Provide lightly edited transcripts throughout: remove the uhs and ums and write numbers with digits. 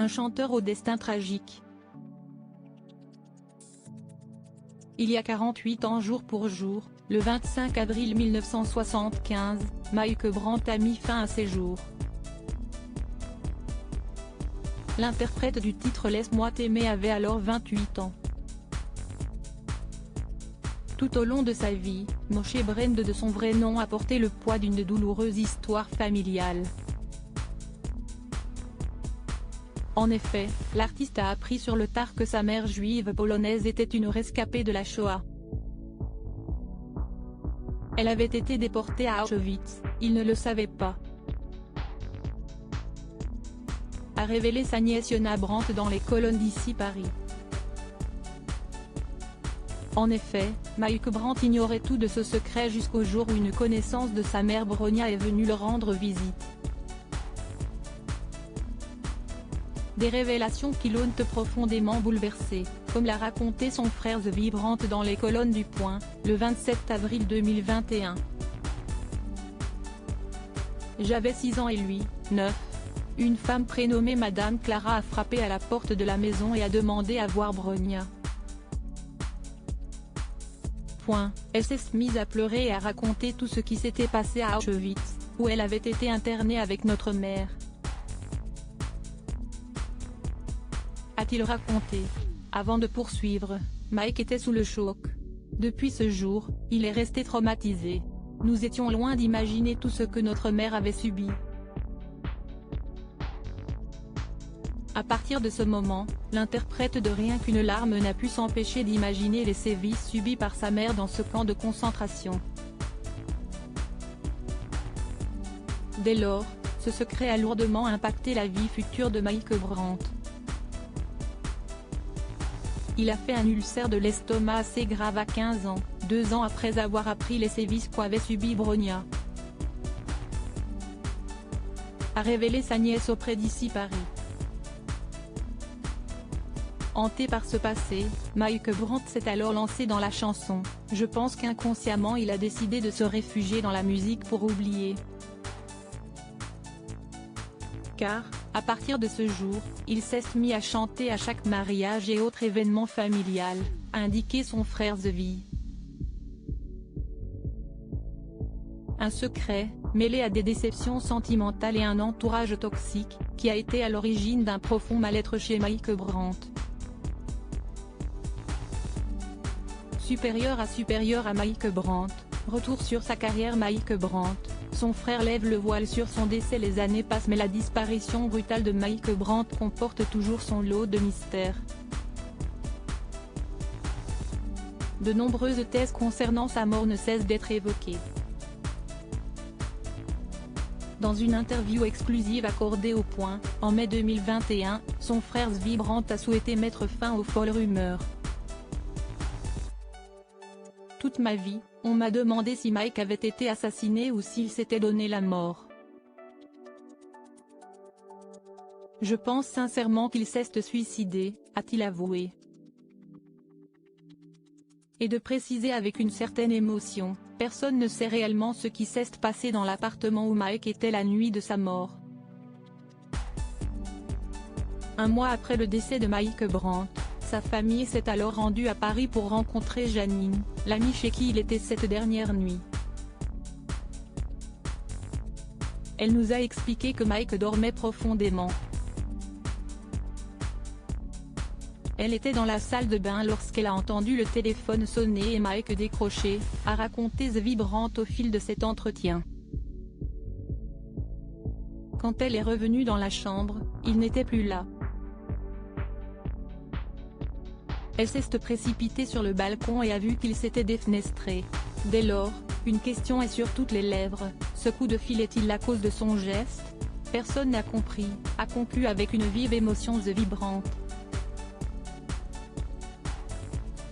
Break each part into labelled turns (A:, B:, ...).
A: un chanteur au destin tragique. Il y a 48 ans jour pour jour, le 25 avril 1975, Mike Brandt a mis fin à ses jours. L'interprète du titre Laisse-moi t'aimer avait alors 28 ans. Tout au long de sa vie, Moshe Brandt de son vrai nom a porté le poids d'une douloureuse histoire familiale. En effet, l'artiste a appris sur le tard que sa mère juive polonaise était une rescapée de la Shoah. Elle avait été déportée à Auschwitz, il ne le savait pas, a révélé sa nièce Yona Brandt dans les colonnes d'Ici Paris. En effet, Mike Brandt ignorait tout de ce secret jusqu'au jour où une connaissance de sa mère Bronia est venue leur rendre visite. Des révélations qui l'ont profondément bouleversé, comme l'a raconté son frère Zvi Brandt dans les colonnes du Point, le 27 avril 2021. J'avais 6 ans et lui, 9. Une femme prénommée Madame Clara a frappé à la porte de la maison et a demandé à voir Bronia. Elle s'est mise à pleurer et à raconter tout ce qui s'était passé à Auschwitz, où elle avait été internée avec notre mère. A-t-il raconté. Avant de poursuivre, Mike était sous le choc. Depuis ce jour, il est resté traumatisé. Nous étions loin d'imaginer tout ce que notre mère avait subi. À partir de ce moment, l'interprète de Rien qu'une larme n'a pu s'empêcher d'imaginer les sévices subis par sa mère dans ce camp de concentration. Dès lors, ce secret a lourdement impacté la vie future de Mike Brandt. Il a fait un ulcère de l'estomac assez grave à 15 ans, 2 ans après avoir appris les sévices qu'avait subi Bronia, a révélé sa nièce auprès d'Ici Paris. Hanté par ce passé, Mike Brandt s'est alors lancé dans la chanson. Je pense qu'inconsciemment il a décidé de se réfugier dans la musique pour oublier. Car, à partir de ce jour, il s'est mis à chanter à chaque mariage et autre événement familial, a indiqué son frère Zvi. Un secret, mêlé à des déceptions sentimentales et un entourage toxique, qui a été à l'origine d'un profond mal-être chez Mike Brandt. Supérieur à Mike Brandt, retour sur sa carrière. Mike Brandt, son frère lève le voile sur son décès. Les années passent mais la disparition brutale de Mike Brandt comporte toujours son lot de mystères. De nombreuses thèses concernant sa mort ne cessent d'être évoquées. Dans une interview exclusive accordée au Point, en mai 2021, son frère Zvi Brandt a souhaité mettre fin aux folles rumeurs. Toute ma vie, on m'a demandé si Mike avait été assassiné ou s'il s'était donné la mort. Je pense sincèrement qu'il s'est suicidé, a-t-il avoué. Et de préciser avec une certaine émotion, personne ne sait réellement ce qui s'est passé dans l'appartement où Mike était la nuit de sa mort. Un mois après le décès de Mike Brandt, sa famille s'est alors rendue à Paris pour rencontrer Janine, l'amie chez qui il était cette dernière nuit. Elle nous a expliqué que Mike dormait profondément. Elle était dans la salle de bain lorsqu'elle a entendu le téléphone sonner et Mike décrocher, a raconté Zvi Brandt au fil de cet entretien. Quand elle est revenue dans la chambre, il n'était plus là. Elle s'est précipitée sur le balcon et a vu qu'il s'était défenestré. Dès lors, une question est sur toutes les lèvres, ce coup de fil est-il la cause de son geste? Personne n'a compris, a conclu avec une vive émotion Zvi Brandt.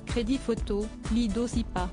A: Crédit photo, Lido Sipa.